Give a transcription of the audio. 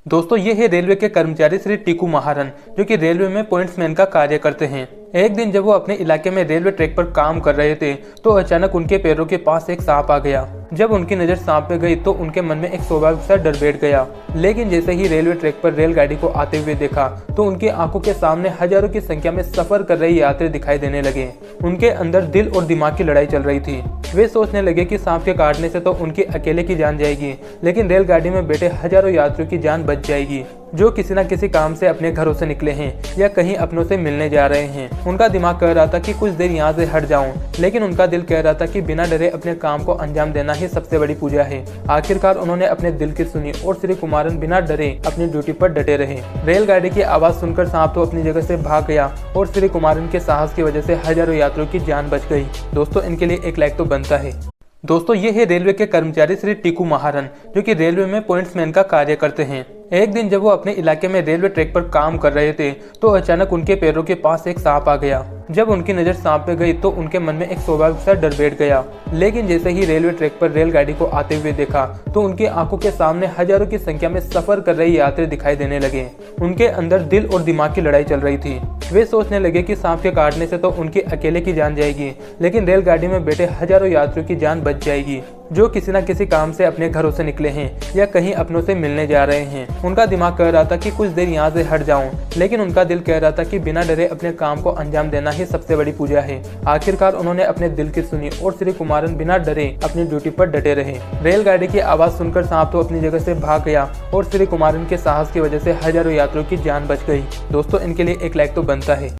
दोस्तों ये है रेलवे के कर्मचारी श्री टीकू महारन, जो कि रेलवे में पॉइंट्समैन का कार्य करते हैं। एक दिन जब वो अपने इलाके में रेलवे ट्रैक पर काम कर रहे थे तो अचानक उनके पैरों के पास एक सांप आ गया। जब उनकी नज़र सांप पे गई तो उनके मन में एक स्वाभाविक सा डर बैठ गया। लेकिन जैसे ही रेलवे ट्रैक पर रेलगाड़ी को आते हुए देखा तो उनकी आंखों के सामने हजारों की संख्या में सफर कर रहे यात्री दिखाई देने लगे। उनके अंदर दिल और दिमाग की लड़ाई चल रही थी। वे सोचने लगे कि सांप के काटने से तो उनकी अकेले की जान जाएगी, लेकिन रेलगाड़ी में बैठे हजारों यात्रियों की जान बच जाएगी, जो किसी न किसी काम से अपने घरों से निकले हैं या कहीं अपनों से मिलने जा रहे हैं। उनका दिमाग कह रहा था कि कुछ देर यहाँ से हट जाऊं, लेकिन उनका दिल कह रहा था कि बिना डरे अपने काम को अंजाम देना ही सबसे बड़ी पूजा है। आखिरकार उन्होंने अपने दिल की सुनी और श्री कुमारन बिना डरे अपनी ड्यूटी पर डटे रहे। रेलगाड़ी की आवाज सुनकर सांप तो अपनी जगह से भाग गया और श्री कुमारन के साहस की वजह से हजारों यात्रियों की जान बच गई। दोस्तों इनके लिए एक लाइक तो बनता है। दोस्तों ये है रेलवे के कर्मचारी श्री टीकू महारन, जो कि रेलवे में पॉइंट्समैन का कार्य करते हैं। एक दिन जब वो अपने इलाके में रेलवे ट्रैक पर काम कर रहे थे तो अचानक उनके पैरों के पास एक सांप आ गया। जब उनकी नज़र सांप पे गई तो उनके मन में एक स्वाभाविक सा डर बैठ गया। लेकिन जैसे ही रेलवे ट्रैक पर रेलगाड़ी को आते हुए देखा तो उनकी आंखों के सामने हजारों की संख्या में सफर कर रहे यात्री दिखाई देने लगे। उनके अंदर दिल और दिमाग की लड़ाई चल रही थी। वे सोचने लगे कि सांप के काटने से तो उनकी अकेले की जान जाएगी, लेकिन रेलगाड़ी में बैठे हजारों यात्रियों की जान बच जाएगी, जो किसी न किसी काम से अपने घरों से निकले हैं या कहीं अपनों से मिलने जा रहे हैं। उनका दिमाग कह रहा था कि कुछ देर यहाँ से हट जाऊं, लेकिन उनका दिल कह रहा था कि बिना डरे अपने काम को अंजाम देना ही सबसे बड़ी पूजा है। आखिरकार उन्होंने अपने दिल की सुनी और श्री कुमारन बिना डरे अपनी ड्यूटी पर डटे रहे। रेलगाड़ी की आवाज सुनकर सांप तो अपनी जगह से भाग गया और श्री कुमारन के साहस की वजह से हजारों यात्रियों की जान बच गई। दोस्तों इनके लिए एक लाइक तो बनता है।